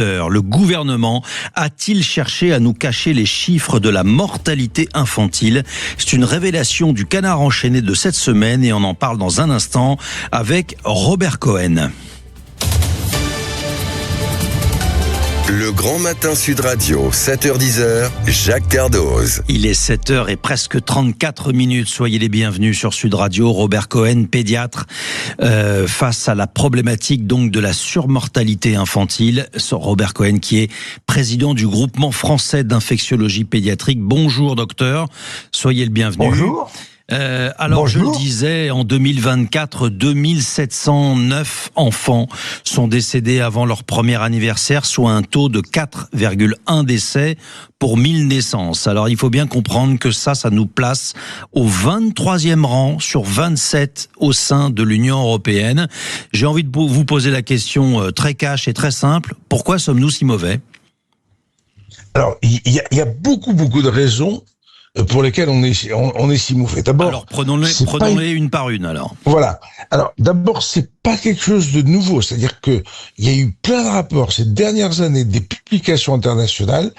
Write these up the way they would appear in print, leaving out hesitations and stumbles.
Le gouvernement a-t-il cherché à nous cacher les chiffres de la mortalité infantile? C'est une révélation du Canard enchaîné de cette semaine et on en parle dans un instant avec Robert Cohen. Le Grand Matin Sud Radio, 7h-10h, Jacques Cardoz. Il est 7h et presque 34 minutes. Soyez les bienvenus sur Sud Radio. Robert Cohen, pédiatre, face à la problématique donc de la surmortalité infantile. Robert Cohen qui est président du groupement français d'infectiologie pédiatrique. Bonjour docteur, soyez le bienvenu. Bonjour. Alors, je le disais, en 2024, 2709 enfants sont décédés avant leur premier anniversaire, soit un taux de 4,1 décès pour 1000 naissances. Alors, il faut bien comprendre que ça nous place au 23e rang sur 27 au sein de l'Union européenne. J'ai envie de vous poser la question très cash et très simple. Pourquoi sommes-nous si mauvais ? Alors, il y a beaucoup de raisons pour lesquels on est si mauvais. D'abord, alors prenons-les une par une alors. Voilà. Alors d'abord, c'est pas quelque chose de nouveau, c'est-à-dire que il y a eu plein de rapports ces dernières années, des publications internationales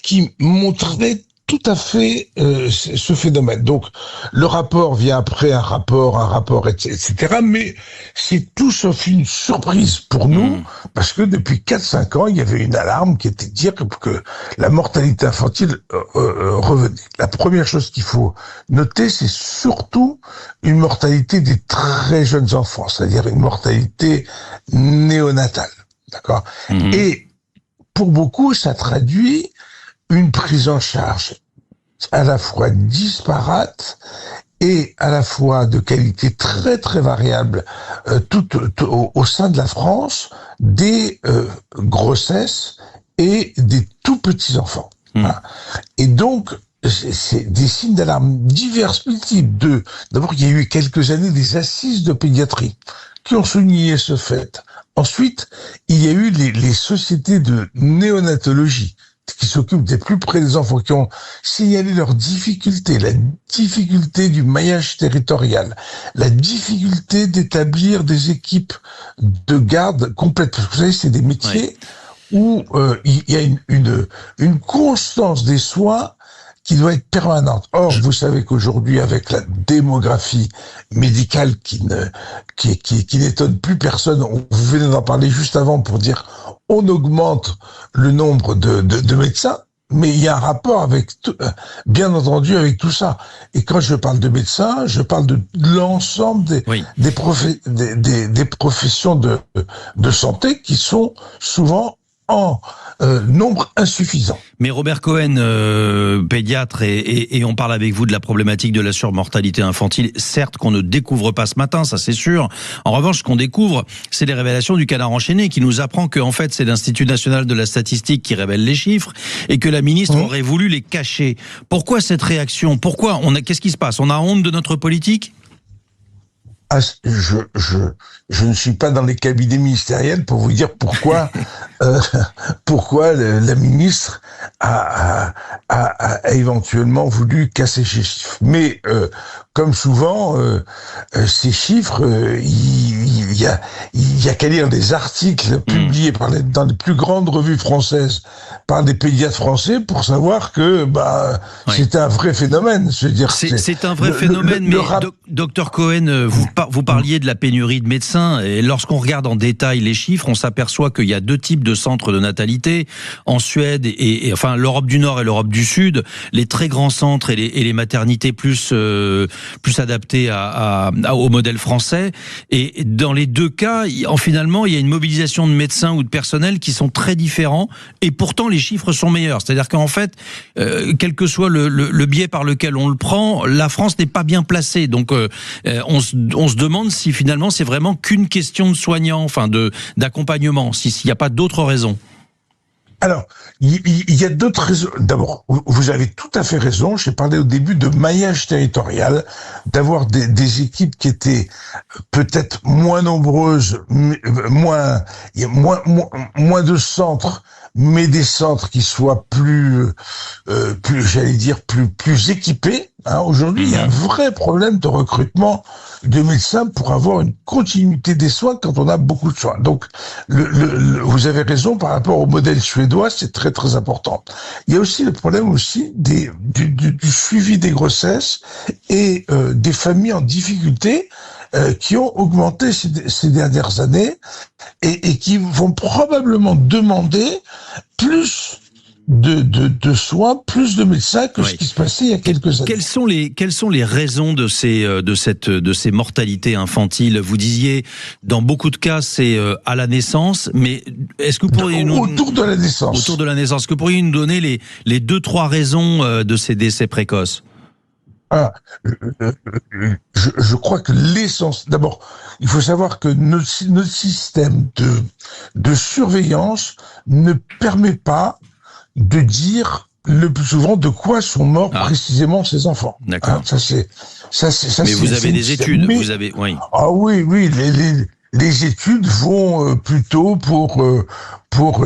qui montraient tout à fait ce phénomène. Donc le rapport vient après un rapport, etc. Mais c'est tout sauf une surprise pour nous, parce que depuis 4-5 ans, il y avait une alarme qui était de dire que la mortalité infantile revenait. La première chose qu'il faut noter, c'est surtout une mortalité des très jeunes enfants, c'est-à-dire une mortalité néonatale. D'accord ? Et pour beaucoup, ça traduit une prise en charge à la fois disparate et à la fois de qualité très très variable au sein de la France des grossesses et des tout petits enfants. Voilà. Et donc c'est des signes d'alarme divers multiples. D'abord, il y a eu quelques années des assises de pédiatrie qui ont souligné ce fait. Ensuite, il y a eu les sociétés de néonatologie qui s'occupent des plus près des enfants, qui ont signalé leurs difficultés, la difficulté du maillage territorial, la difficulté d'établir des équipes de garde complètes. Parce que vous savez, c'est des métiers où il y a une constance des soins qui doit être permanente. Or, vous savez qu'aujourd'hui, avec la démographie médicale qui n'étonne plus personne, vous venez d'en parler juste avant pour dire on augmente le nombre de médecins, mais il y a un rapport avec tout, bien entendu avec tout ça. Et quand je parle de médecins, je parle de l'ensemble des professions de santé qui sont souvent en nombre insuffisant. Mais Robert Cohen, pédiatre, et on parle avec vous de la problématique de la surmortalité infantile. Certes qu'on ne découvre pas ce matin, ça c'est sûr. En revanche, ce qu'on découvre, c'est les révélations du Canard enchaîné qui nous apprend que en fait c'est l'Institut national de la statistique qui révèle les chiffres et que la ministre aurait voulu les cacher. Pourquoi cette réaction ? Qu'est-ce qui se passe ? On a honte de notre politique ? Je ne suis pas dans les cabinets ministériels pour vous dire pourquoi la ministre a éventuellement voulu casser ces chiffres. Mais comme souvent, ces chiffres, il y a qu'à lire des articles publiés dans les plus grandes revues françaises par des pédiatres français pour savoir que c'est un vrai phénomène. Je veux dire, c'est un vrai phénomène. Mais docteur Cohen, vous parliez de la pénurie de médecins, et lorsqu'on regarde en détail les chiffres, on s'aperçoit qu'il y a deux types de centres de natalité en Suède et enfin l'Europe du Nord et l'Europe du Sud, les très grands centres et les maternités plus adaptées au modèle français. Et dans les deux cas, finalement, il y a une mobilisation de médecins ou de personnel qui sont très différents, et pourtant les chiffres sont meilleurs. C'est-à-dire qu'en fait, quel que soit le biais par lequel on le prend, la France n'est pas bien placée. Donc on se demande si finalement c'est vraiment qu'une question de soignants, enfin d'accompagnement, s'il n'y a pas d'autres raisons. Alors, il y a d'autres raisons. D'abord, vous avez tout à fait raison. J'ai parlé au début de maillage territorial, d'avoir des équipes qui étaient peut-être moins nombreuses, moins de centres, mais des centres qui soient plus équipés. Aujourd'hui, il y a un vrai problème de recrutement de médecins pour avoir une continuité des soins quand on a beaucoup de soins. Donc, vous avez raison par rapport au modèle suédois, c'est très très important. Il y a aussi le problème aussi du suivi des grossesses et des familles en difficulté qui ont augmenté ces dernières années et qui vont probablement demander plus de soins, plus de médecins que ce qui se passait il y a quelques années. Quelles sont les raisons de ces mortalités infantiles? Vous disiez, dans beaucoup de cas, c'est à la naissance, mais est-ce que vous pourriez autour de la naissance. Autour de la naissance. Est-ce que vous pourriez nous donner les 2-3 raisons de ces décès précoces? Je crois que l'essence, d'abord, il faut savoir que notre système de surveillance ne permet pas de dire le plus souvent de quoi sont morts précisément ces enfants. D'accord. Mais vous avez des études, oui. Ah oui, les études vont plutôt pour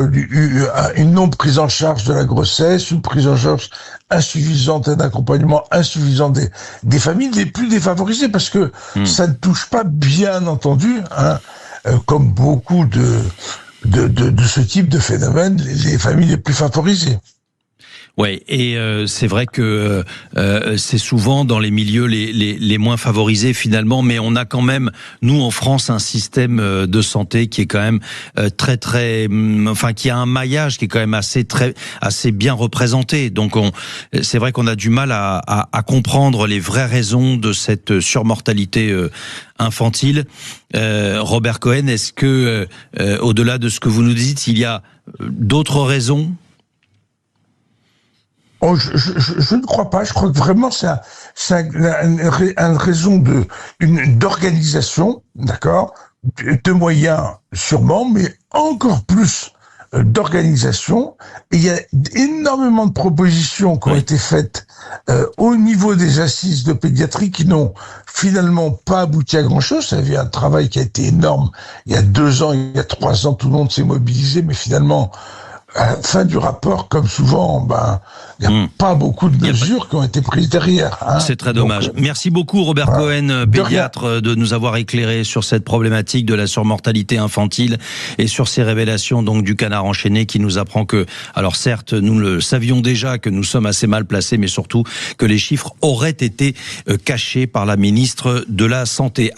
une non prise en charge de la grossesse, une prise en charge insuffisante, un accompagnement insuffisant des familles les plus défavorisées, parce que ça ne touche pas, bien entendu, comme beaucoup de ce type de phénomène, les familles les plus favorisées. Ouais, et c'est vrai que c'est souvent dans les milieux les moins favorisés finalement, mais on a quand même, nous en France, un système de santé qui est quand même qui a un maillage qui est quand même assez bien représenté. Donc c'est vrai qu'on a du mal à comprendre les vraies raisons de cette surmortalité infantile. Robert Cohen, est-ce que au-delà de ce que vous nous dites, il y a d'autres raisons? Je ne crois pas. Je crois que vraiment c'est une raison d'organisation, d'accord, de moyens sûrement, mais encore plus d'organisation. Et il y a énormément de propositions qui ont été faites au niveau des assises de pédiatrie qui n'ont finalement pas abouti à grand-chose. Ça avait un travail qui a été énorme. Il y a 2 ans, il y a 3 ans, tout le monde s'est mobilisé, mais finalement, à la fin du rapport, comme souvent, il n'y a pas beaucoup de mesures qui ont été prises derrière. C'est très dommage. Merci beaucoup, Robert Cohen, pédiatre, de nous avoir éclairé sur cette problématique de la surmortalité infantile et sur ces révélations donc du Canard enchaîné qui nous apprend que, alors certes, nous le savions déjà que nous sommes assez mal placés, mais surtout que les chiffres auraient été cachés par la ministre de la Santé.